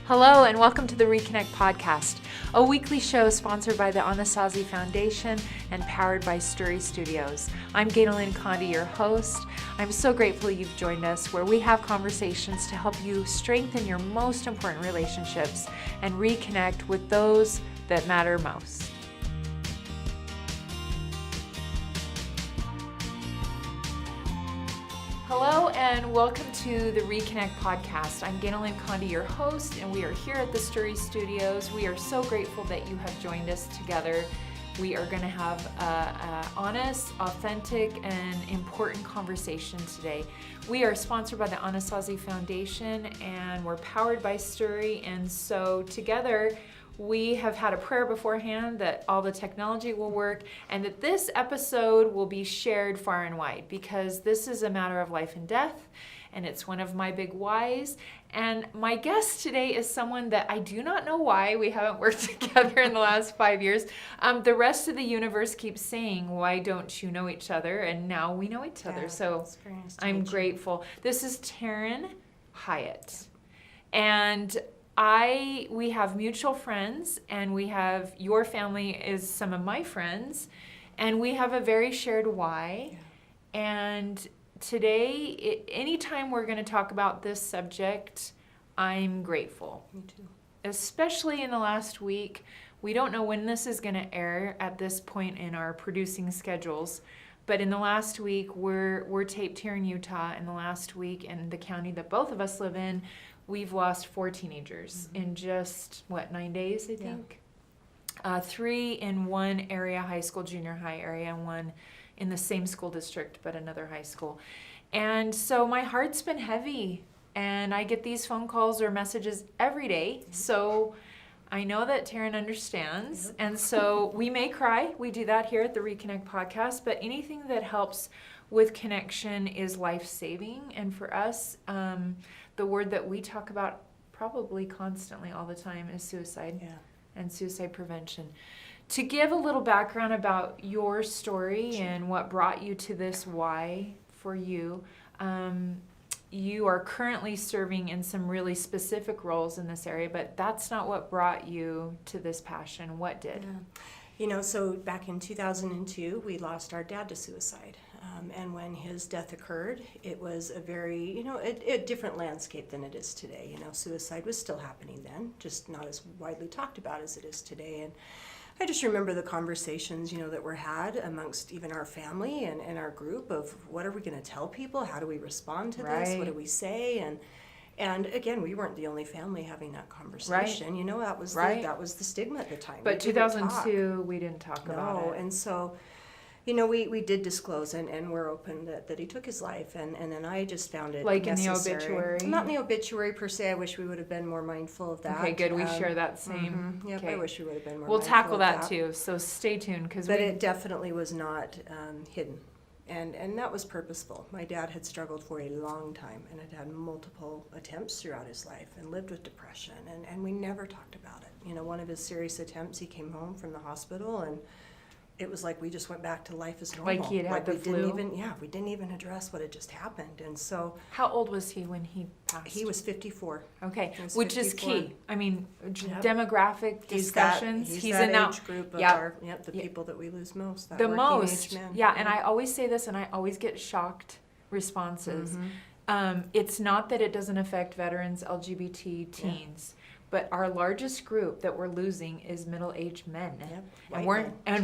Hello and welcome to the Reconnect Podcast, a weekly show sponsored by the Anasazi Foundation and powered by Story Studios. I'm Ganel-Lyn Condie, your host. I'm so grateful you've joined us, where we have conversations to help you strengthen your most important relationships and reconnect with those that matter most. Hello and welcome to the Reconnect Podcast. I'm Ganel-Lyn Condie, your host, and we are here at the Story Studios. We are so grateful that you have joined us together. We are going to have an honest, authentic, and important conversation today. We are sponsored by the Anasazi Foundation, and we're powered by Story, and so together we have had a prayer beforehand that all the technology will work and that this episode will be shared far and wide, because this is a matter of life and death, and it's one of my big whys. And my guest today is someone that I do not know why we haven't worked together in the last 5 years. The rest of the universe keeps saying, why don't you know each other? And now we know each other. So I'm grateful. This is Taryn Hiatt. And we have mutual friends, and we have, your family is some of my friends, and we have a very shared why. Yeah. And today, anytime we're going to talk about this subject, I'm grateful. Me too. Especially in the last week. We don't know when this is going to air at this point in our producing schedules, but in the last week, we're taped here in Utah. In the last week, in the county that both of us live in, we've lost 4 teenagers in just, 9 days, I think? Yeah. 3 in one area, high school, junior high area, and 1 in the same school district, but another high school. And so my heart's been heavy, and I get these phone calls or messages every day. So I know that Taryn understands. Yep. And so we may cry. We do that here at the Reconnect Podcast, but anything that helps with connection is life-saving. And for us, the word that we talk about probably constantly all the time is suicide and suicide prevention. To give a little background about your story and what brought you to this why for you, you are currently serving in some really specific roles in this area, but that's not what brought you to this passion. What did? Yeah. You know, so back in 2002, we lost our dad to suicide. And when his death occurred, it was a very, a different landscape than it is today. Suicide was still happening then, just not as widely talked about as it is today. And I just remember the conversations, that were had amongst even our family and our group of what are we going to tell people? How do we respond to this? What do we say? And again, we weren't the only family having that conversation. Right. That was the stigma at the time. But 2002, we didn't talk about it. No, and so, we did disclose and we're open that he took his life, and then I just found it necessary. In the obituary? Not in the obituary per se. I wish we would have been more mindful of that. Okay, good. We share that same. Yep, okay. I wish we would have been more We'll mindful tackle of that too, so stay tuned. But it definitely was not hidden. And that was purposeful. My dad had struggled for a long time and had had multiple attempts throughout his life and lived with depression, and we never talked about it. One of his serious attempts, he came home from the hospital, and it was like we just went back to life as normal. Like he had the flu? We didn't even address what had just happened. And so... How old was he when he passed? He was 54. Okay, which 54. Is key. I mean, demographic discussions. He's in that age group of people that we lose most. That the most. Men. Yeah, and I always say this, and I always get shocked responses. It's not that it doesn't affect veterans, LGBT teens. But our largest group that we're losing is middle-aged men, and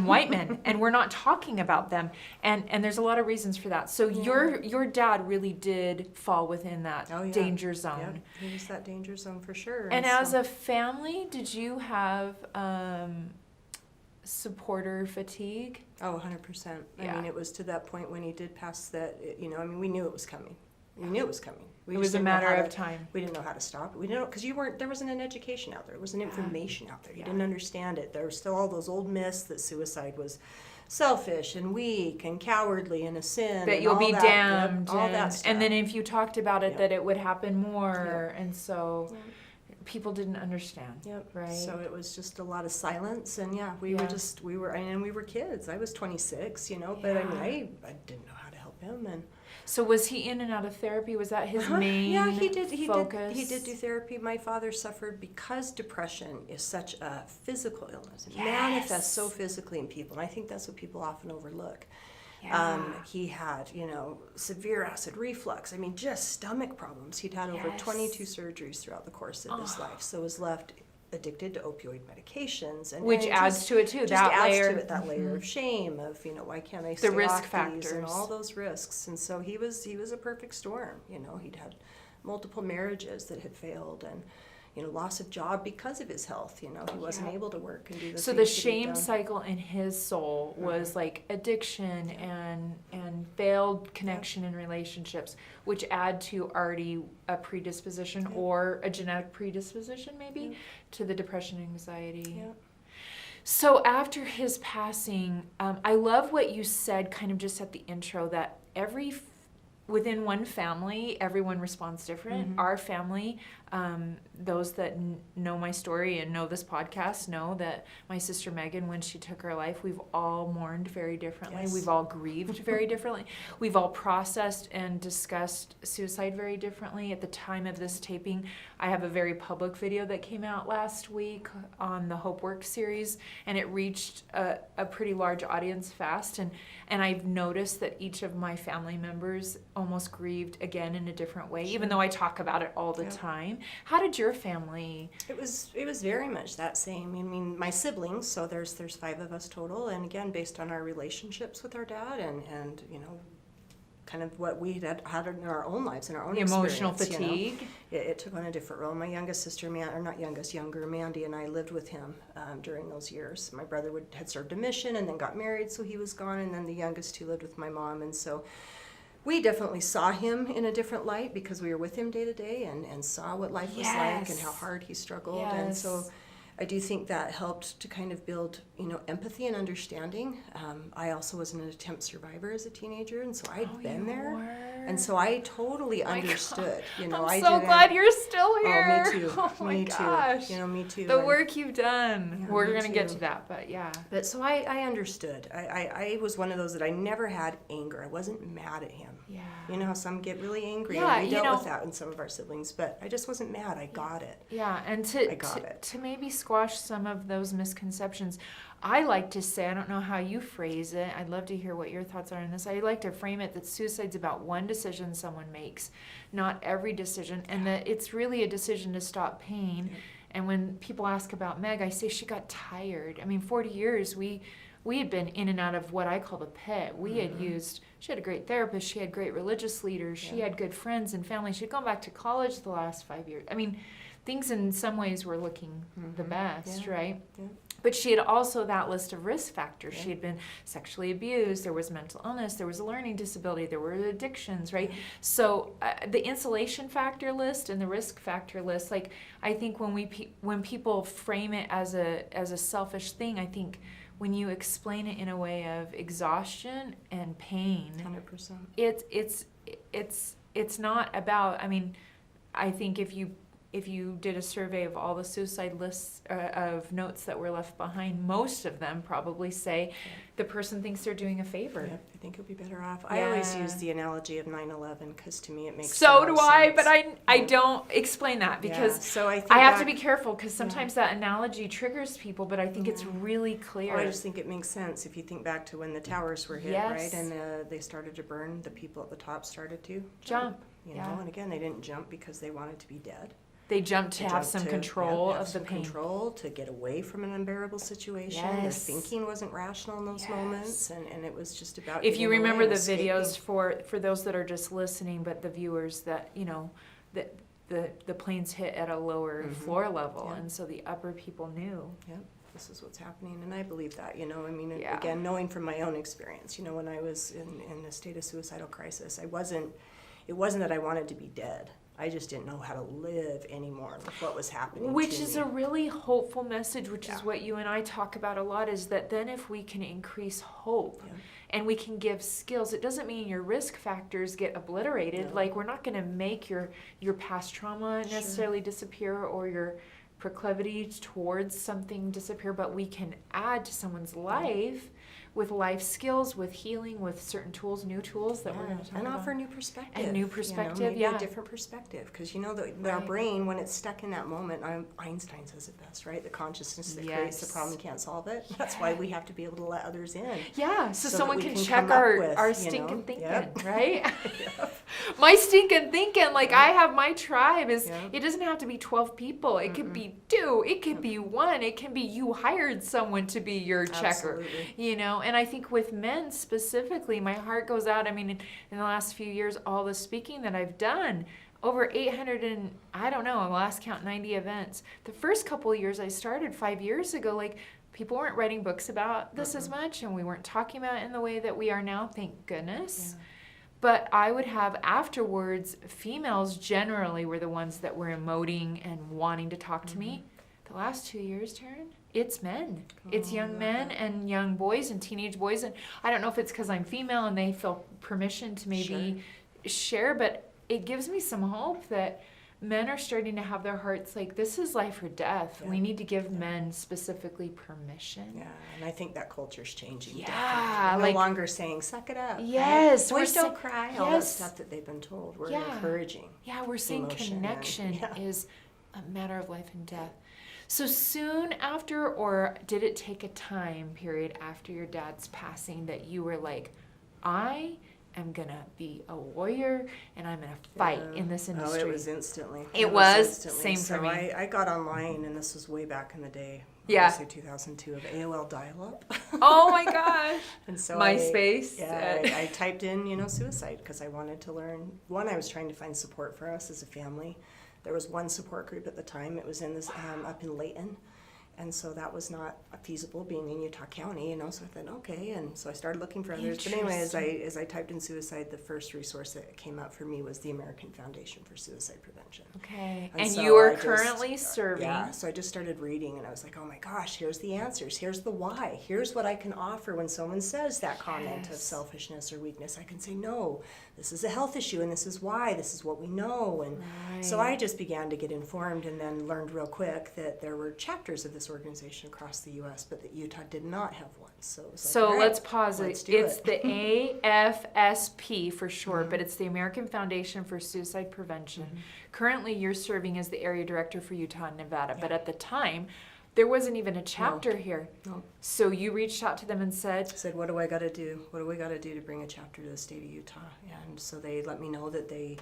white men, and we're not talking about them, and there's a lot of reasons for that. So your dad really did fall within that danger zone. Yeah, he was that danger zone for sure. And as a family, did you have supporter fatigue? Oh, 100%. I mean, it was to that point when he did pass that. We knew it was coming. We knew it was coming. It was a matter of time. We didn't know how to stop it. We didn't know, because there wasn't an education out there. There wasn't information out there. You didn't understand it. There were still all those old myths that suicide was selfish and weak and cowardly and a sin. That you'll be damned. All that stuff. And then if you talked about it, that it would happen more. And so people didn't understand. Yep. Right. So it was just a lot of silence. And we were kids. I was 26, but I didn't know how to help him. And So was he in and out of therapy? Was that his main focus? He did do therapy. My father suffered because depression is such a physical illness. It manifests so physically in people, and I think that's what people often overlook. Yeah. He had, severe acid reflux. I mean, just stomach problems. He'd had over 22 surgeries throughout the course of his life, so was left addicted to opioid medications, and which adds to it too. That layer of shame of why can't I stay the risk off factors these and all those risks. And so he was a perfect storm. He'd had multiple marriages that had failed, and loss of job because of his health. He wasn't able to work and do the so the shame cycle in his soul was like addiction and failed connection in relationships, which add to already a predisposition or a genetic predisposition maybe to the depression and anxiety. So after his passing, I love what you said kind of just at the intro, that within one family, everyone responds different. Our family, those that know my story and know this podcast know that my sister Megan, when she took her life, we've all mourned very differently. Yes. We've all grieved very differently. We've all processed and discussed suicide very differently. At the time of this taping, I have a very public video that came out last week on the Hope Work series, and it reached a pretty large audience fast. And I've noticed that each of my family members almost grieved again in a different way, even though I talk about it all the time. How did your family? It was very much that same. I mean, my siblings, so there's 5 of us total, and again, based on our relationships with our dad and kind of what we had in our own lives, in our own emotional fatigue. It took on a different role. My youngest sister, younger Mandy, and I lived with him during those years. My brother had served a mission and then got married, so he was gone, and then the youngest 2 lived with my mom, and so we definitely saw him in a different light because we were with him day to day and saw what life was like and how hard he struggled. And so I do think that helped to kind of build, empathy and understanding. I also was an attempt survivor as a teenager, and so I'd been there. And so I totally understood. I'm so glad you're still here. Oh, me too. Oh my gosh. Me too. The work you've done. Yeah, we're going to get to that, but yeah. But so I understood. I was one of those that I never had anger. I wasn't mad at him. Yeah. You know how some get really angry, Yeah, and we dealt with that in some of our siblings, but I just wasn't mad. I got it. Yeah, and to maybe squash some of those misconceptions, I like to say, I don't know how you phrase it, I'd love to hear what your thoughts are on this. I like to frame it that suicide's about one decision someone makes, not every decision, and that it's really a decision to stop pain. Yeah. And when people ask about Meg, I say she got tired. I mean, 40 years, we had been in and out of what I call the pit. We had she had a great therapist, she had great religious leaders, she had good friends and family. She'd gone back to college the last 5 years. I mean, things in some ways were looking the best, right? Yeah. But she had also that list of risk factors. She had been sexually abused, there was mental illness, there was a learning disability, there were addictions, right? So the insulation factor list and the risk factor list, like I think when people frame it as a selfish thing, I think when you explain it in a way of exhaustion and pain, 100%. It's not about, I mean, I think if you did a survey of all the suicide lists of notes that were left behind, most of them probably say the person thinks they're doing a favor. Yeah, I think you'll be better off. I always use the analogy of 9/11 because to me it makes so do I, sense. But I don't explain that because so I have to be careful because sometimes that analogy triggers people, but I think it's really clear. I just think it makes sense if you think back to when the towers were hit, right? And they started to burn, the people at the top started to jump. You know, and again, they didn't jump because they wanted to be dead. They jumped to have some control of the pain. Control to get away from an unbearable situation. Their thinking wasn't rational in those moments, and it was just about. If you remember the videos for those that are just listening, but the viewers that that the planes hit at a lower floor level, and so the upper people knew. Yeah. This is what's happening, and I believe that, I mean, again, knowing from my own experience, when I was in a state of suicidal crisis, it wasn't that I wanted to be dead. I just didn't know how to live anymore with what was happening. Which is a really hopeful message, which is what you and I talk about a lot, is that then if we can increase hope and we can give skills, it doesn't mean your risk factors get obliterated. No. Like, we're not going to make your past trauma necessarily disappear or your proclivity towards something disappear, but we can add to someone's life with life skills, with healing, with certain tools, new tools that we're going to talk and about. offer new perspective. And new perspective, maybe yeah. a different perspective. Because our brain, when it's stuck in that moment, Einstein says it best, right? The consciousness that creates the problem can't solve it. That's why we have to be able to let others in. Yeah, so someone that we can check our stinking thinking, right? Yep. My stinking thinking, like I have my tribe, is it doesn't have to be 12 people. It could be 2. It could be 1. It can be you hired someone to be your checker. Absolutely. And I think with men specifically, my heart goes out. I mean, in the last few years, all the speaking that I've done, over 800 and, I don't know, last count 90 events. The first couple of years I started 5 years ago, like, people weren't writing books about this as much, and we weren't talking about it in the way that we are now, thank goodness. Yeah. But I would have afterwards, females generally were the ones that were emoting and wanting to talk to me. The last 2 years, Taryn, it's men. It's young men and young boys and teenage boys. And I don't know if it's because I'm female and they feel permission to maybe share, but it gives me some hope that men are starting to have their hearts like, this is life or death. We need to give men specifically permission. Yeah, and I think that culture's changing. Yeah. We're no longer saying, suck it up. Yes. Boys don't cry. All that stuff that they've been told. We're encouraging. Yeah, we're saying connection is a matter of life and death. So soon after, or did it take a time period after your dad's passing that you were like, I am going to be a warrior and I'm going to fight in this industry? Oh, it was instantly. It was same for me. I got online, and this was way back in the day. Yeah. Say 2002 of AOL dial-up. Oh my gosh. And so MySpace. I typed in, suicide, because I wanted to learn. One, I was trying to find support for us as a family. There was one support group at the time. It was in this up in Layton. And so that was not feasible being in Utah County, so I thought, okay. And so I started looking for others. But anyway, as I typed in suicide, the first resource that came up for me was the American Foundation for Suicide Prevention. Okay. And so you are currently serving. Yeah, so I just started reading, and I was like, oh my gosh, here's the answers. Here's the why. Here's what I can offer when someone says that comment of selfishness or weakness. I can say, no, this is a health issue, and this is why. This is what we know. And so I just began to get informed, and then learned real quick that there were chapters of this organization across the U.S., but that Utah did not have one. So, it was like, let's pause it. It's the AFSP for short, but it's the American Foundation for Suicide Prevention. Currently, you're serving as the area director for Utah and Nevada, but at the time, there wasn't even a chapter here. No. So you reached out to them and said, what do I got to do? What do we got to do to bring a chapter to the state of Utah? And so they let me know that they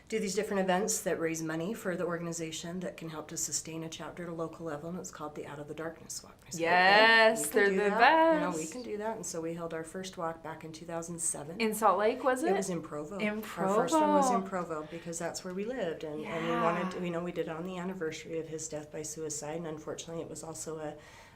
do these different events that raise money for the organization that can help to sustain a chapter at a local level, and it's called the Out of the Darkness Walk. I said, yes, they're the best. We can do that. And so we held our first walk back in 2007. In Salt Lake, was it? It was in Provo. In Provo. Our first one was in Provo because that's where we lived, and we wanted to, we did it on the anniversary of his death by suicide, and unfortunately it was also a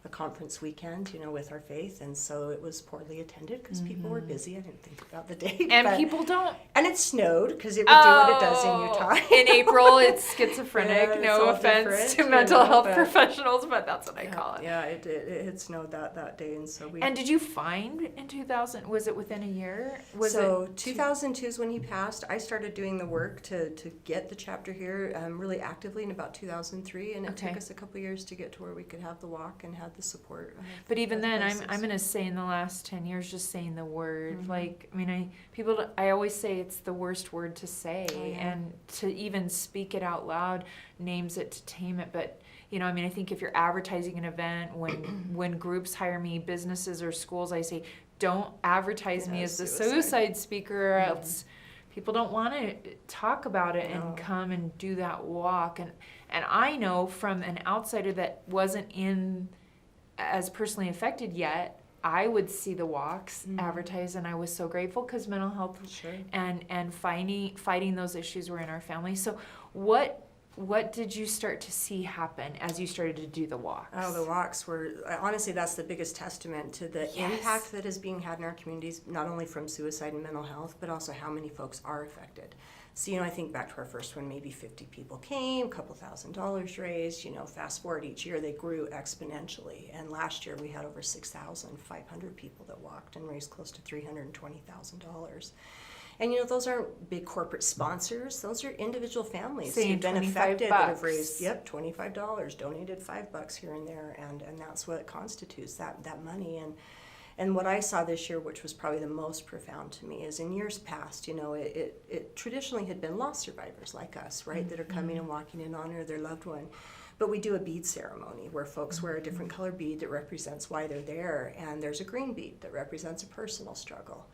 conference weekend, with our faith, and so it was poorly attended because people were busy. I didn't think about the date. And people don't. And it snowed because it would do what it does in Utah. In April, it's schizophrenic. It's no all offense to different, mental health professionals, but that's what I call it. Yeah, it had snowed that day, and so we. And did you find in 2000? Was it within a year? 2002 is when he passed. I started doing the work to get the chapter here really actively in about 2003, and it took us a couple years to get to where we could have the walk and have the support. But even then, I'm going to say in the last 10 years, just saying the word, I always say it's the worst word to say, and to even speak it out loud names it to tame it. But I think if you're advertising an event, when groups hire me, businesses or schools, I say, don't advertise me as the suicide speaker, or else people don't want to talk about it and come and do that walk. And I know from an outsider that wasn't as personally affected yet, I would see the walks advertised, and I was so grateful because mental health and fighting those issues were in our family. So what did you start to see happen as you started to do the walks? Oh, the walks were, honestly, that's the biggest testament to the impact that is being had in our communities, not only from suicide and mental health, but also how many folks are affected. So, I think back to our first one, maybe 50 people came, a couple $1,000s raised, fast forward each year, they grew exponentially. And last year we had over 6,500 people that walked and raised close to $320,000. And those aren't big corporate sponsors. Those are individual families who've been affected that have raised $25, donated $5 here and there, and that's what constitutes that money. And what I saw this year, which was probably the most profound to me, is in years past, it traditionally had been loss survivors like us, right, that are coming and walking in honor of their loved one. But we do a bead ceremony where folks wear a different color bead that represents why they're there, and there's a green bead that represents a personal struggle.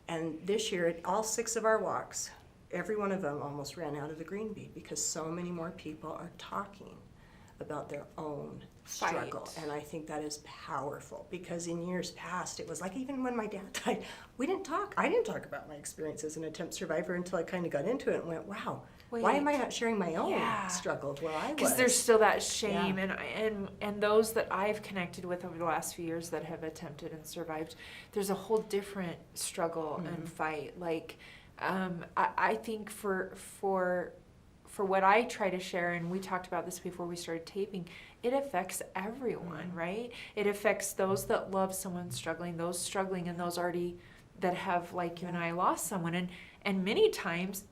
And this year, at all 6 of our walks, every one of them almost ran out of the green bead because so many more people are talking about their own struggle. And I think that is powerful, because in years past it was like, even when my dad died, I didn't talk about my experience as an attempt survivor until I kind of got into it and went, wow, why am I not sharing my own struggle of where I was? Because there's still that shame, and those that I've connected with over the last few years that have attempted and survived, there's a whole different struggle and fight. Like I think for what I try to share, and we talked about this before we started taping, it affects everyone, right? It affects those that love someone struggling, those struggling, and those already that have, like you and I, lost someone. And many times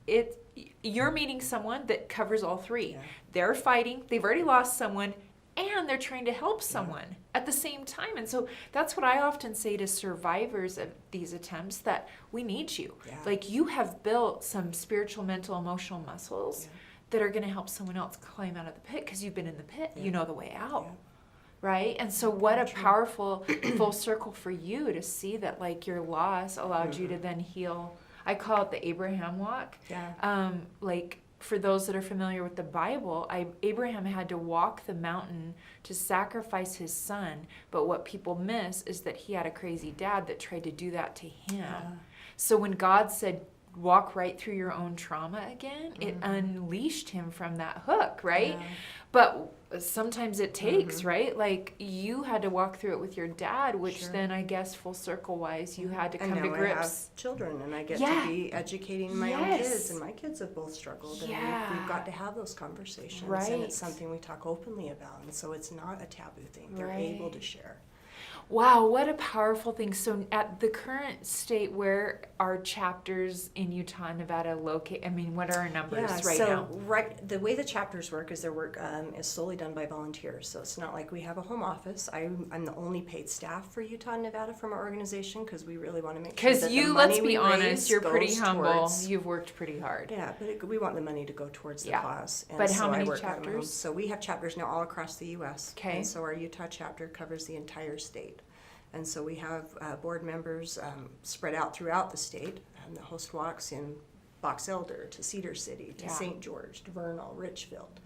you're meeting someone that covers all 3. Yeah. They're fighting, they've already lost someone, and they're trying to help someone at the same time. And so that's what I often say to survivors of these attempts, that we need you. Yeah. Like, you have built some spiritual, mental, emotional muscles that are going to help someone else climb out of the pit, because you've been in the pit. You know the way out. Right? And so what a powerful full circle for you to see that, like, your loss allowed you to then heal. I call it the Abraham walk. Yeah. Like, for those that are familiar with the Bible, Abraham had to walk the mountain to sacrifice his son, but what people miss is that he had a crazy dad that tried to do that to him. Yeah. So when God said, walk right through your own trauma again, it unleashed him from that hook, right? Yeah. But sometimes it takes, right? Like, you had to walk through it with your dad, which then, I guess, full circle wise, you had to come to grips. I have children, and I get to be educating my own kids, and my kids have both struggled, and we've got to have those conversations, and it's something we talk openly about, and so it's not a taboo thing. They're able to share. Wow, what a powerful thing. So at the current state, where are chapters in Utah and Nevada located? I mean, what are our numbers now? The way the chapters work is their work is solely done by volunteers. So it's not like we have a home office. I'm the only paid staff for Utah and Nevada from our organization, because we really want to make sure that the money we raise, let's be honest, you're pretty humble. You've worked pretty hard. Yeah, but we want the money to go towards the cause. And but how many chapters? So we have chapters now all across the U.S. Okay. And so our Utah chapter covers the entire state. And so we have board members spread out throughout the state that host walks in Box Elder to Cedar City to St. George to Vernal, Richfield,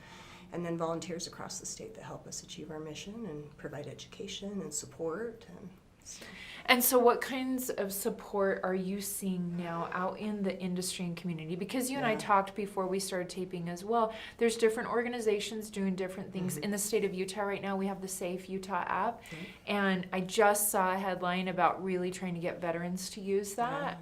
and then volunteers across the state that help us achieve our mission and provide education and support. And so what kinds of support are you seeing now out in the industry and community? Because you and I talked before we started taping as well. There's different organizations doing different things. In the state of Utah right now, we have the Safe Utah app. And I just saw a headline about really trying to get veterans to use that.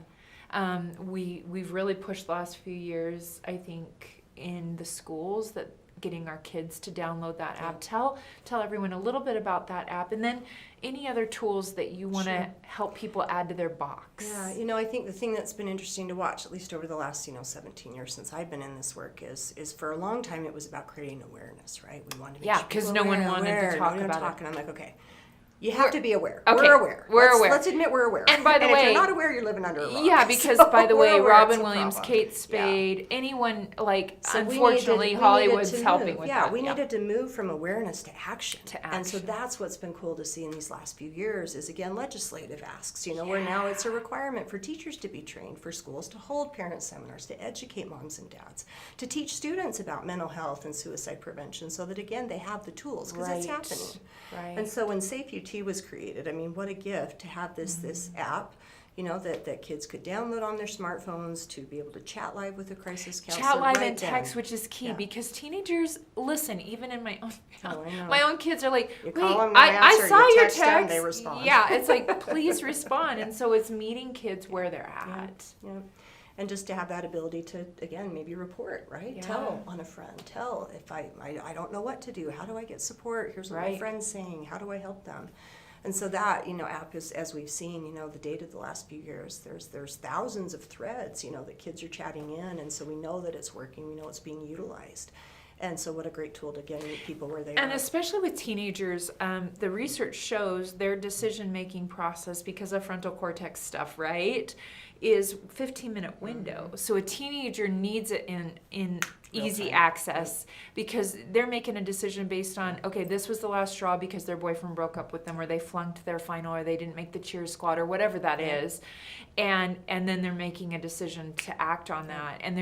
We've really pushed the last few years, I think, in the schools, that getting our kids to download that app. Tell everyone a little bit about that app, and then any other tools that you want to help people add to their box. Yeah, I think the thing that's been interesting to watch, at least over the last 17 years since I've been in this work, is for a long time it was about creating awareness, right? We wanted to make sure because no one wanted to talk about it. And I'm like, okay, you have to be aware. Okay, we're aware. We're aware. Let's admit we're aware. And by the way, if you're not aware, you're living under a rock. Yeah, because by the way, Robin Williams, Kate Spade, anyone, like, so unfortunately, Hollywood's helping with that. We needed to move from awareness to action. And so that's what's been cool to see in these last few years is, again, legislative asks, where now it's a requirement for teachers to be trained, for schools to hold parent seminars, to educate moms and dads, to teach students about mental health and suicide prevention, so that, again, they have the tools, because it's happening. And so when Safe UT was created, I mean, what a gift to have this app, that kids could download on their smartphones to be able to chat live with a crisis counselor. Chat live and text, which is key, because teenagers, listen, even in my own kids are like, wait, I saw your text. Them, they respond. Yeah, it's like, please respond. And so it's meeting kids where they're at. Yeah. And just to have that ability to, again, maybe report, right? Yeah. Tell on a friend. Tell if I don't know what to do. How do I get support? Here's what my friend's saying. How do I help them? And so that, app is, as we've seen, the data the last few years, there's thousands of threads, that kids are chatting in. And so we know that it's working. We know it's being utilized. And so what a great tool to get meet people where they And are. especially with teenagers, the research shows their decision-making process, because of frontal cortex stuff, right, is 15-minute window. So a teenager needs it in Real easy time. access, because they're making a decision based on, okay, this was the last straw because their boyfriend broke up with them, or they flunked their final, or they didn't make the cheer squad, or whatever that is. And then they're making a decision to act on that. And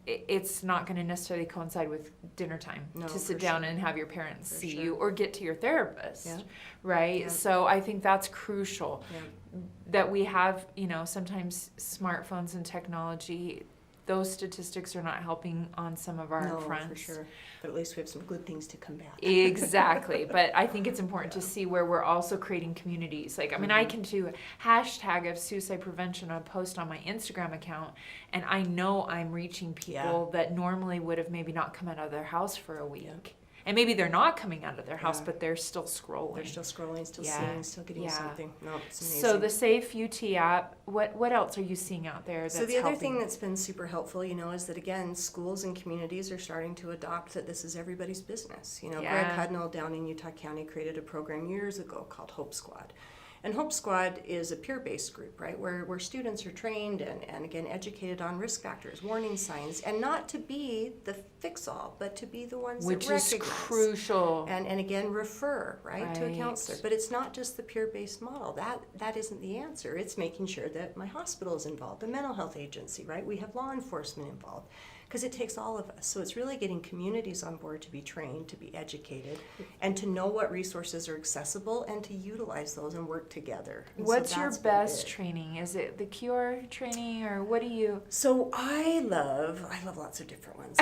it's not going to necessarily coincide with dinner time to sit down and have your parents see you or get to your therapist, right? Yeah. So I think that's crucial, Yeah. that we have, sometimes smartphones and technology. Those statistics are not helping on some of our fronts. For sure. But at least we have some good things to combat. Exactly. But I think it's important to see where we're also creating communities. Like, I mean, I can do a hashtag of suicide prevention on a post on my Instagram account, and I know I'm reaching people that normally would have maybe not come out of their house for a week. Yeah. And maybe they're not coming out of their house, but they're still scrolling. They're still scrolling, still seeing, still getting something. No, it's amazing. So the Safe UT app, what else are you seeing out there that's So the other helping? thing that's been super helpful, is that again, schools and communities are starting to adopt that this is everybody's business. Greg Hudnall down in Utah County created a program years ago called Hope Squad. And Hope Squad is a peer-based group, right, where students are trained and again, educated on risk factors, warning signs, and not to be the fix-all, but to be the ones Which that is recognize. crucial. And again, refer, right, to a Right. counselor. But it's not just the peer-based model. That isn't the answer. It's making sure that my hospital is involved, the mental health agency, right? We have law enforcement involved, because it takes all of us. So it's really getting communities on board to be trained, to be educated, and to know what resources are accessible and to utilize those and work together. And so What's your that's been best big. training? Is it the QR training, or what do you, So I love lots of different ones.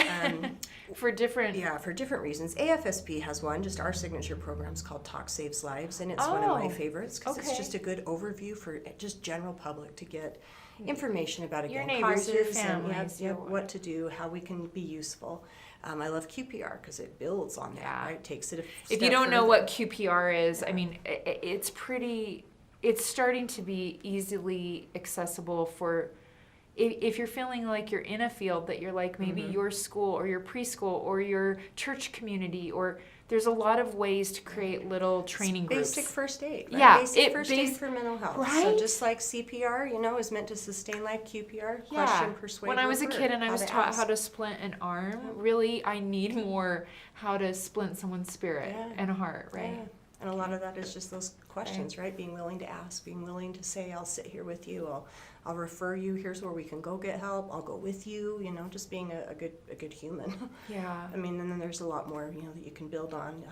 for different? Yeah, for different reasons. AFSP has one, just our signature program's called Talk Saves Lives, and it's one of my Oh, favorites because it's okay. just a good overview for just general public to get information about, Your again, neighbors, your causes and families, your- what to do, how we can be useful. I love QPR because it builds on that, Yeah. right? Takes it a If step you don't know further. what QPR is, I mean, it's starting to be easily accessible for, if you're feeling like you're in a field that you're like, maybe your school or your preschool or your church community, or there's a lot of ways to create little training groups. Basic first aid, right? Yeah, Basic first aid for mental health. right? So just like CPR, is meant to sustain life, QPR, question, persuade, When I was a refer, kid and I was taught how ask. to splint an arm, really I need more how to splint someone's spirit and heart, right? Yeah. And a lot of that is just those questions, right? Being willing to ask, being willing to say, I'll sit here with you, I'll refer you, here's where we can go get help, I'll go with you, just being a good human. Yeah. I mean, and then there's a lot more, that you can build on.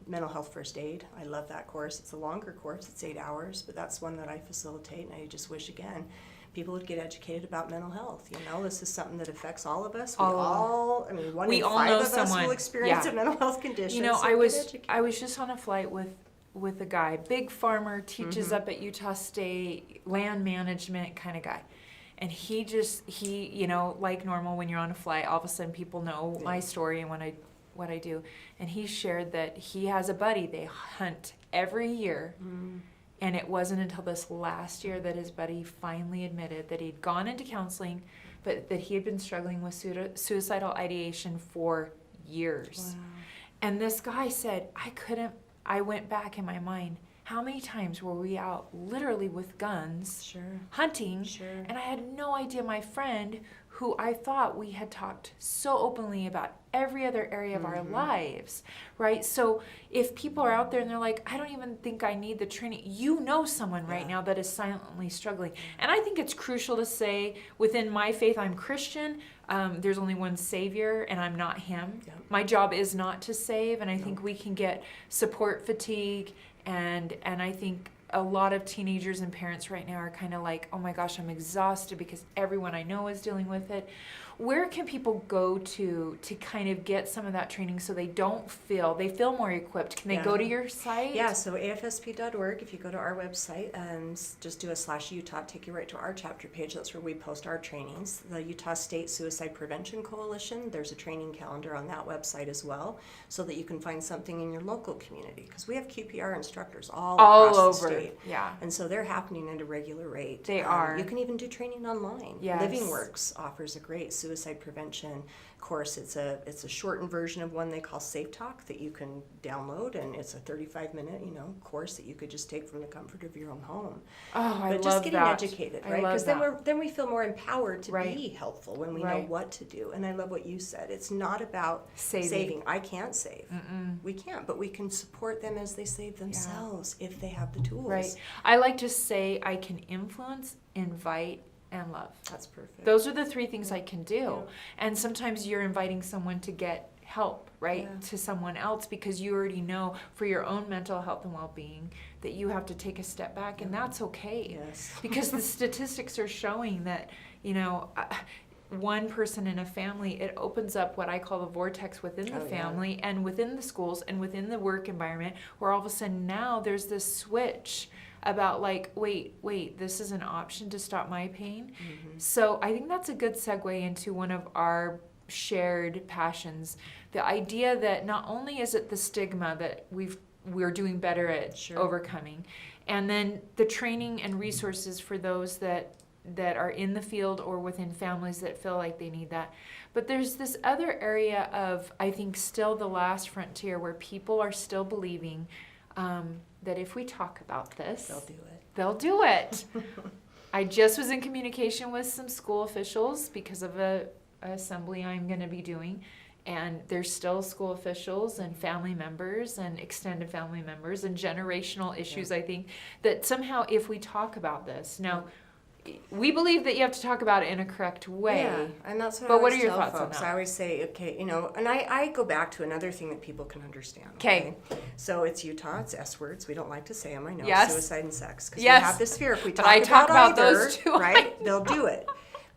Mental health first aid, I love that course. It's a longer course, it's 8 hours, but that's one that I facilitate, and I just wish, again, people would get educated about mental health. This is something that affects all of us. One We in all 5 know of us someone. will experience Yeah. a mental health condition. so I get was educated. just on a flight with a guy, big farmer, teaches up at Utah State, land management kind of guy. And he like normal, when you're on a flight, all of a sudden people know my story and what I do. And he shared that he has a buddy, they hunt every year. And it wasn't until this last year that his buddy finally admitted that he'd gone into counseling, but that he had been struggling with suicidal ideation for years. Wow. And this guy said, I went back in my mind, how many times were we out literally with guns, Sure. hunting, Sure. and I had no idea my friend, who I thought we had talked so openly about every other area of our lives, right? So if people are out there and they're like, I don't even think I need the training, someone right now that is silently struggling. And I think it's crucial to say, within my faith, I'm Christian, there's only one Savior, and I'm not Him. Yep. My job is not to save, and I think we can get support fatigue, and I think a lot of teenagers and parents right now are kind of like, oh my gosh, I'm exhausted because everyone I know is dealing with it. Where can people go to kind of get some of that training so they feel more equipped? Can they go to your site? Yeah, so afsp.org, if you go to our website and just do a /Utah, take you right to our chapter page. That's where we post our trainings. The Utah State Suicide Prevention Coalition, there's a training calendar on that website as well, so that you can find something in your local community. Because we have QPR instructors all across over. the state. right? Yeah. And so they're happening at a regular rate. They are. You can even do training online. Yes. Living Works offers a great suicide prevention course. It's a shortened version of one they call Safe Talk that you can download, and it's a 35-minute, course that you could just take from the comfort of your own home. Oh, I love But just getting that. educated, I right? love Because then we feel more empowered to Right. be helpful when we know Right. what to do. And I love what you said. It's not about saving. I can't save. We can't, but we can support them as they save themselves if they have the tools. Right. I like to say I can influence, invite, and love. That's perfect. Those are the three things I can do. Yeah. And sometimes you're inviting someone to get help, right, Yeah. to someone else, because you already know for your own mental health and well-being that you have to take a step back, and that's okay. Yes. Because the statistics are showing that, one person in a family, it opens up what I call the vortex within the family and within the schools and within the work environment, where all of a sudden now there's this switch about like, wait, this is an option to stop my pain. So I think that's a good segue into one of our shared passions. The idea that not only is it the stigma that we're doing better at overcoming, and then the training and resources for those that are in the field or within families that feel like they need that. But there's this other area of, I think, still the last frontier where people are still believing that if we talk about this, they'll do it. I just was in communication with some school officials because of a assembly I'm going to be doing. And there's still school officials and family members and extended family members and generational issues, I think, that somehow if we talk about this, now, we believe that you have to talk about it in a correct way. Yeah, and that's what But I what always are your tell thoughts on folks. that? I always say, okay, and I go back to another thing that people can understand. Okay. So it's Utah, it's S words. We don't like to say them, I know. Yes. Suicide and sex. Because Yes. we have this fear if we But talk I talk about either, those too, right, they'll do it.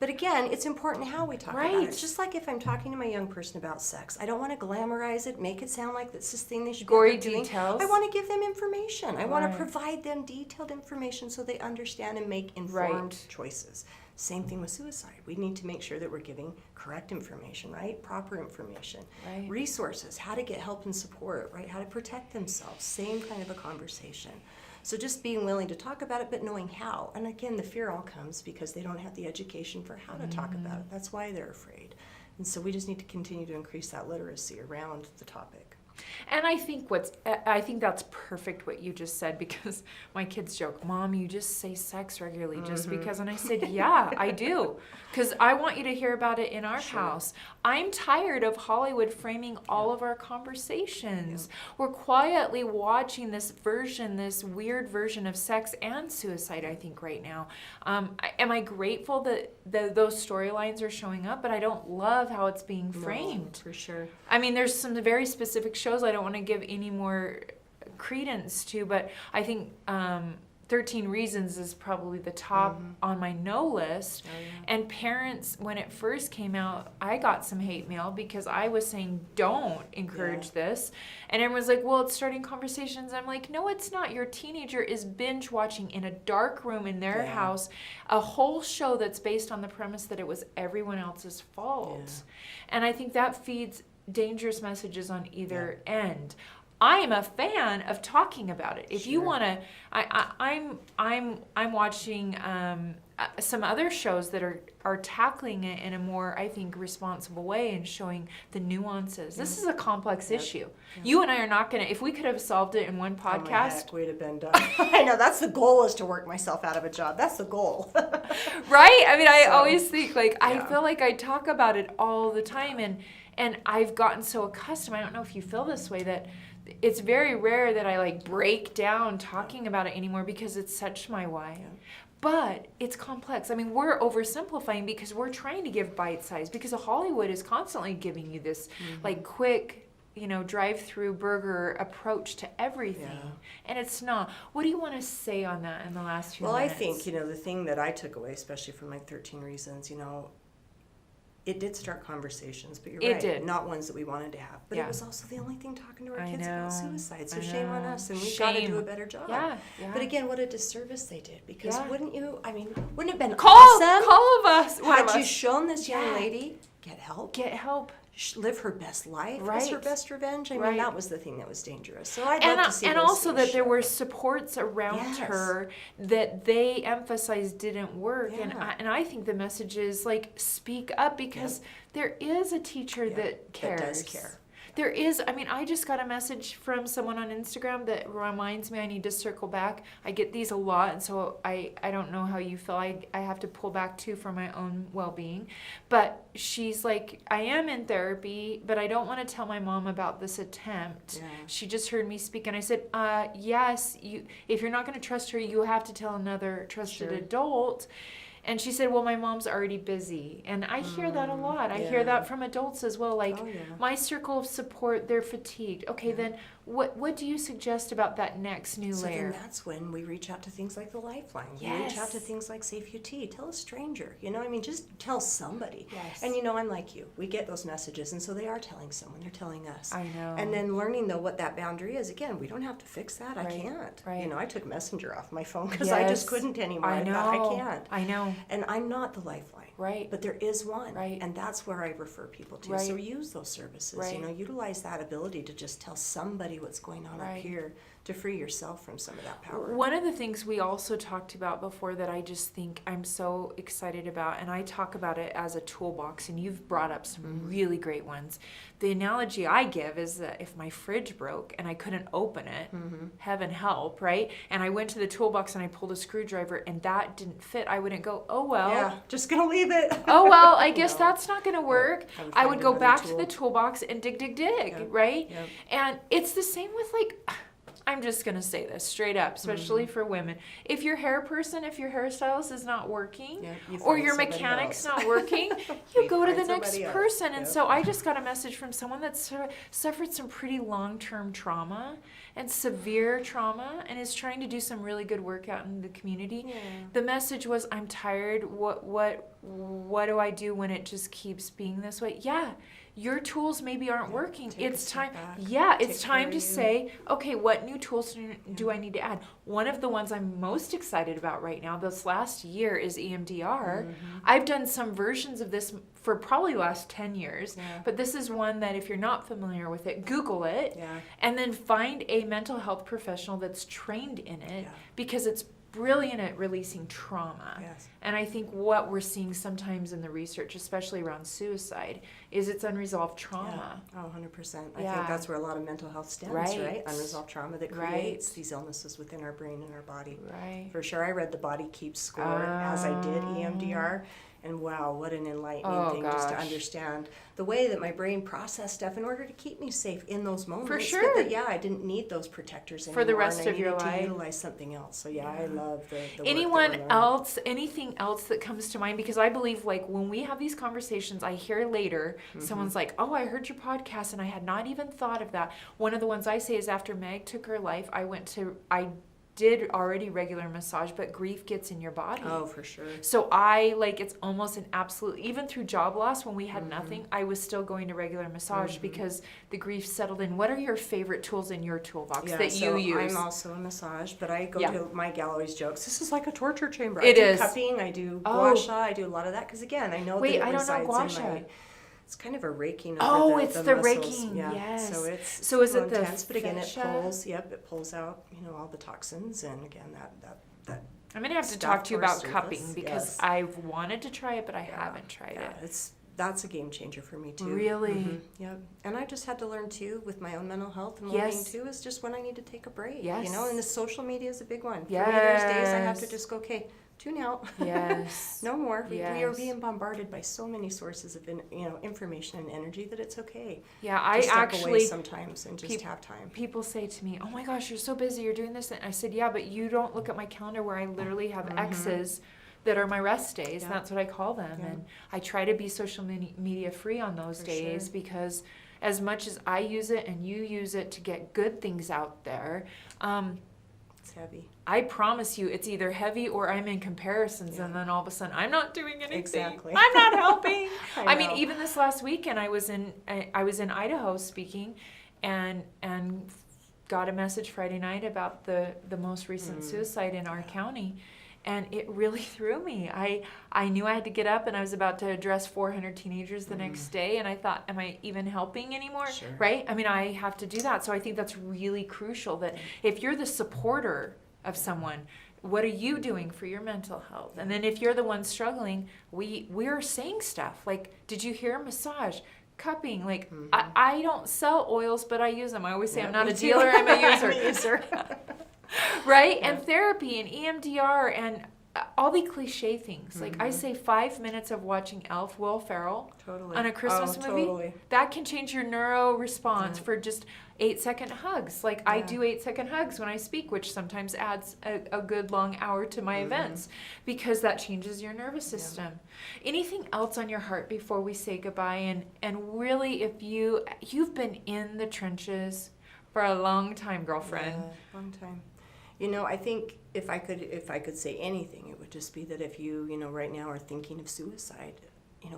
But again, it's important how we talk about Right. it. Just like if I'm talking to my young person about sex, I don't want to glamorize it, make it sound like that's this thing they should Gory be doing. details. I want to give them information. I want Right. to provide them detailed information so they understand and make informed Right. choices. Same thing with suicide. We need to make sure that we're giving correct information, right? Proper information. Right. Resources, how to get help and support, right? How to protect themselves. Same kind of a conversation. So just being willing to talk about it, but knowing how. And again, the fear all comes because they don't have the education for how to talk about it. That's why they're afraid. And so we just need to continue to increase that literacy around the topic. And I think that's perfect what you just said, because my kids joke, Mom, you just say sex regularly just because. And I said, yeah, I do. Because I want you to hear about it in our house. I'm tired of Hollywood framing all of our conversations. We're quietly watching this weird version of sex and suicide, I think, right now. Am I grateful that those storylines are showing up? But I don't love how it's being framed. No, for sure. I mean, there's some very specific shows I don't want to give any more credence to, but I think 13 Reasons is probably the top on my no list. Oh, yeah. And parents, when it first came out, I got some hate mail because I was saying, don't encourage this. And everyone's like, well, it's starting conversations. I'm like, no, it's not. Your teenager is binge watching in a dark room in their house a whole show that's based on the premise that it was everyone else's fault. Yeah. And I think that feeds dangerous messages on either end. I am a fan of talking about it. If you want to, I'm watching some other shows that are tackling it in a more, I think, responsible way and showing the nuances. This is a complex issue. You and I are not going to, if we could have solved it in one podcast. Oh my heck, we'd have been done. I know, that's the goal, is to work myself out of a job. That's the goal. Right? I mean, I always think, like, I feel like I talk about it all the time, and I've gotten so accustomed, I don't know if you feel this way, that it's very rare that I like break down talking about it anymore because it's such my why. Yeah. But it's complex. I mean, we're oversimplifying because we're trying to give bite size, because Hollywood is constantly giving you this like quick, drive-through burger approach to everything. Yeah. And it's not. What do you want to say on that in the last few minutes? Well, I think, the thing that I took away, especially from my 13 Reasons, it did start conversations, but you're right. It did. Not ones that we wanted to have. But it was also the only thing talking to our kids about suicide. So shame on us, and we've got to do a better job. Yeah. But again, what a disservice they did. Because wouldn't it have been awesome? Call of us. Had you shown this young lady, get help. Get help. live her best life Right. as her best revenge. I mean, Right. that was the thing that was dangerous. So I'd love to see and those also things that there shift. were supports around Yes. her that they emphasized didn't work. Yeah. And I think the message is like, speak up, because there is a teacher that cares. That does care. There is, I mean, I just got a message from someone on Instagram that reminds me I need to circle back. I get these a lot, and so I don't know how you feel. I have to pull back too for my own well-being. But she's like, I am in therapy, but I don't want to tell my mom about this attempt. Yeah. She just heard me speak, and I said, yes, if you're not going to trust her, you have to tell another trusted Sure. adult. And she said, well, my mom's already busy. And I hear that a lot. I hear that from adults as well. Like, my circle of support, they're fatigued. Okay, then what do you suggest about that next new layer? Then that's when we reach out to things like the Lifeline. We Yes. reach out to things like Safe UT. Tell a stranger. You know, I mean, just tell somebody. Yes. And you know, I'm like you. We get those messages, and so they are telling someone. They're telling us. I know. And then learning, though, what that boundary is. Again, we don't have to fix that. I Right. can't. Right. You know, I took Messenger off my phone because I just Yes. couldn't anymore. I know. thought, I can't. I know. And I'm not the Lifeline. Right. But there is one. Right. And that's where I refer people to. Right. So use those services. Right. You know, utilize that ability to just tell somebody what's going on Right. up here to free yourself from some of that power. One of the things we also talked about before that I just think I'm so excited about, and I talk about it as a toolbox, and you've brought up some really great ones. The analogy I give is that if my fridge broke and I couldn't open it, heaven help, right? And I went to the toolbox and I pulled a screwdriver and that didn't fit, I wouldn't go, oh well. Yeah, just gonna leave it. Oh well, I guess No. that's not going to work. I I would would find go another back to tool. the toolbox and dig, Yep. right? Yep. And it's the same with like, I'm just going to say this straight up, especially for women. If your hair person, if your hairstylist is not working, Yeah, you or find your somebody mechanic's else. not working, you You go to find the next somebody else. person. And Yep. so I just got a message from someone that suffered some pretty long-term trauma and severe trauma and is trying to do some really good work out in the community. Yeah. The message was, I'm tired. What do I do when it just keeps being this way? Yeah. Your tools maybe aren't working. Take a It's step time. back. Yeah, Take it's care time of to you. say, okay, what new tools do I need to add? One of the ones I'm most excited about right now, this last year, is EMDR. I've done some versions of this for probably the last 10 years, Yeah. but this is one that if you're not familiar with it, Google it, Yeah. and then find a mental health professional that's trained in it, Yeah. because it's brilliant at releasing trauma. Yes. And I think what we're seeing sometimes in the research, especially around suicide, is it's unresolved trauma. Yeah. Oh, 100%. I Yeah. think that's where a lot of mental health stems, Right. right? Unresolved trauma that Right. creates these illnesses within our brain and our body. Right. For sure, I read The Body Keeps Score as I did EMDR, and wow, what an enlightening thing just to gosh. understand the way that my brain processed stuff in order to keep me safe in those moments. but sure. that, yeah, I didn't need those protectors anymore. For the rest and I of your needed life. to utilize something else. So yeah, I love the work that Anyone we're learning. else, anything else that comes to mind? Because I believe, like, when we have these conversations, I hear later someone's like, oh, I heard your podcast and I had not even thought of that. One of the ones I say is after Meg took her life, I did already regular massage, but grief gets in your body. Oh, for sure. So it's almost an absolute, even through job loss, when we had nothing, I was still going to regular massage because the grief settled in. What are your favorite tools in your toolbox that so you use? I'm also a massage, but I go Yeah. to, my gal always jokes, this is like a torture chamber. It I do is. cupping, I do Oh. gua sha, I do a lot of that, because again, I know Wait, that I it don't know resides gua in sha. my... It's kind of a raking Oh, over it's the the muscles. raking, Yeah. yes. So it's So is it more the intense, but again, it fascia? pulls. Yep, it pulls out, all the toxins, and again, that I'm going to have to stuff talk to you or about surface, cupping because yes. I've wanted to try it, but I haven't tried yeah, it. that's a game changer for me too. Really? Yep. And I just had to learn too with my own mental health and well-being Yes. too is just when I need to take a break. Yes. And the social media is a big one. For me, there's days I have to Yes. just go, okay, tune out. Yes. No more. We are Yes. being bombarded by so many sources of information and energy that it's okay. Yeah, to I step away actually, sometimes and just have time. people say to me, oh my gosh, you're so busy, you're doing this. And I said, yeah, but you don't look at my calendar where I literally have X's that are my rest days. Yeah. That's what I call them. Yeah. And I try to be social media free on those For days sure. because as much as I use it and you use it to get good things out there, It's heavy. I promise you it's either heavy or I'm in comparisons Yeah. and then all of a sudden I'm not doing anything. Exactly. I'm not helping. I mean, know. even this last weekend I was in Idaho speaking and got a message Friday night about the most recent suicide in our county. And it really threw me. I knew I had to get up, and I was about to address 400 teenagers the next day, and I thought, am I even helping anymore? Sure. Right? I mean, I have to do that. So I think that's really crucial, that if you're the supporter of someone, what are you doing for your mental health? And then if you're the one struggling, we're saying stuff like, did you hear massage? Cupping, like I don't sell oils, but I use them. I always say I'm not a dealer, I'm a user. I'm a user. Right? Yeah. And therapy and EMDR and all the cliche things. Like I say 5 minutes of watching Elf, Will Ferrell, on a Christmas movie, totally. that can change your neuro response for just 8-second hugs. Like I do 8-second hugs when I speak, which sometimes adds a good long hour to my events, because that changes your nervous system. Anything else on your heart before we say goodbye? And really, if you've been in the trenches for a long time, girlfriend. Yeah, long time. You know, I think if I could say anything, it would just be that if you right now are thinking of suicide,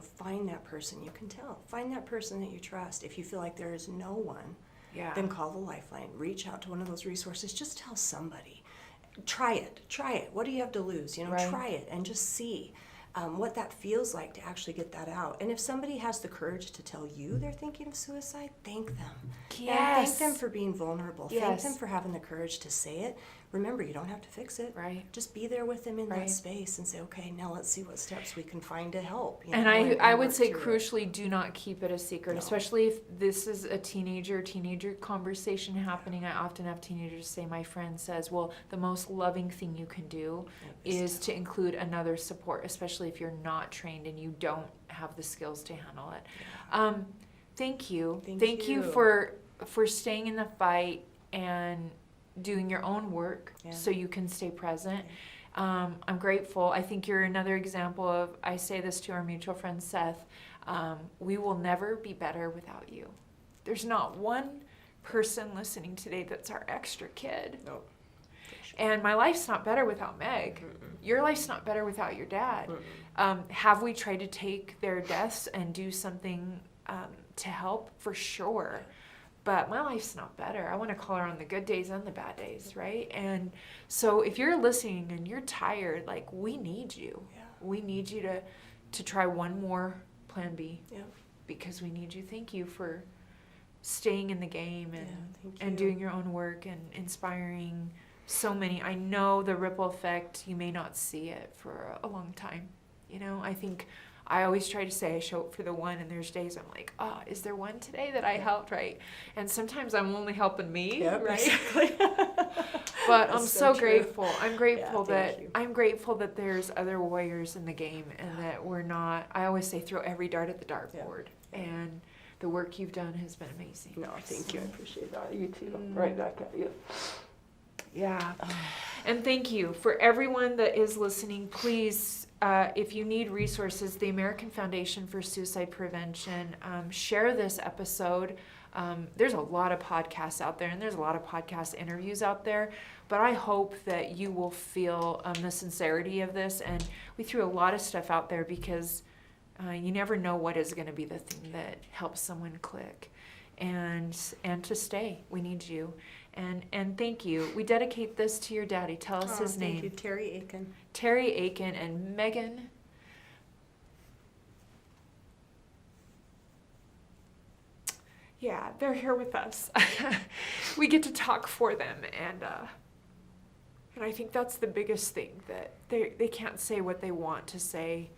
find that person you can tell. Find that person that you trust. If you feel like there is no one, then call the Lifeline. Reach out to one of those resources. Just tell somebody. Try it. What do you have to lose? Try it and just see what that feels like to actually get that out. And if somebody has the courage to tell you they're thinking of suicide, thank them. Yes. And thank them for being vulnerable. Yes. Thank them for having the courage to say it. Remember, you don't have to fix it. Right. Just be there with them in that space and say, okay, now let's see what steps we can find to help. And I would say crucially, do not keep it a secret, especially if this is a teenager conversation happening. I often have teenagers say, my friend says, well, the most loving thing you can do is to include another support, especially if you're not trained and you don't have the skills to handle it. Yeah. Thank you. Thank you for staying in the fight and doing your own work so you can stay present. I'm grateful. I think you're another example of, I say this to our mutual friend Seth, we will never be better without you. There's not one person listening today that's our extra kid. No. And my life's not better without Meg. Your life's not better without your dad. Have we tried to take their deaths and do something to help? For sure. But my life's not better. I want to call her on the good days and the bad days, right? And so if you're listening and you're tired, like, we need you. Yeah. We need you to try one more plan B. Yeah. Because we need you. Thank you for staying in the game and doing your own work and inspiring so many. I know the ripple effect, you may not see it for a long time. I think I always try to say I show up for the one, and there's days I'm like, is there one today that I helped, right? And sometimes I'm only helping me, right? Exactly. But I'm so grateful. I'm grateful I'm grateful that there's other warriors in the game, and that we're not. I always say throw every dart at the dartboard, and the work you've done has been amazing. No, thank you. I appreciate that. You too. Right back at you. Yeah. And thank you for everyone that is listening. Please, if you need resources, the American Foundation for Suicide Prevention, share this episode. There's a lot of podcasts out there, and there's a lot of podcast interviews out there, but I hope that you will feel the sincerity of this. And we threw a lot of stuff out there because you never know what is going to be the thing that helps someone click. And to stay, we need you. And thank you. We dedicate this to your daddy. Tell us his name. Thank you, Taryn Aiken. Taryn Aiken and Megan. Yeah, they're here with us. We get to talk for them, and I think that's the biggest thing, that they can't say what they want to say,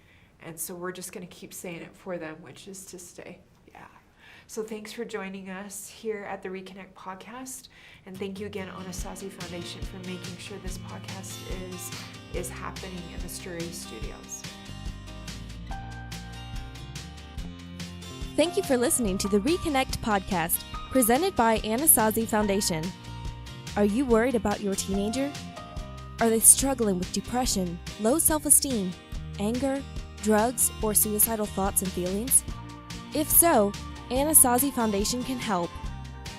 and so we're just going to keep saying it for them, which is to stay. So thanks for joining us here at the Reconnect podcast. And thank you again, Anasazi Foundation, for making sure this podcast is happening in the Story Studios. Thank you for listening to the Reconnect podcast, presented by Anasazi Foundation. Are you worried about your teenager? Are they struggling with depression, low self-esteem, anger, drugs, or suicidal thoughts and feelings? If so, Anasazi Foundation can help.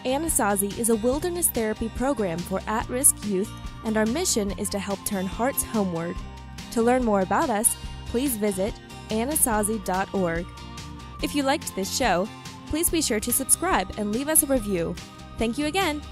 Anasazi is a wilderness therapy program for at-risk youth, and our mission is to help turn hearts homeward. To learn more about us, please visit anasazi.org. If you liked this show, please be sure to subscribe and leave us a review. Thank you again.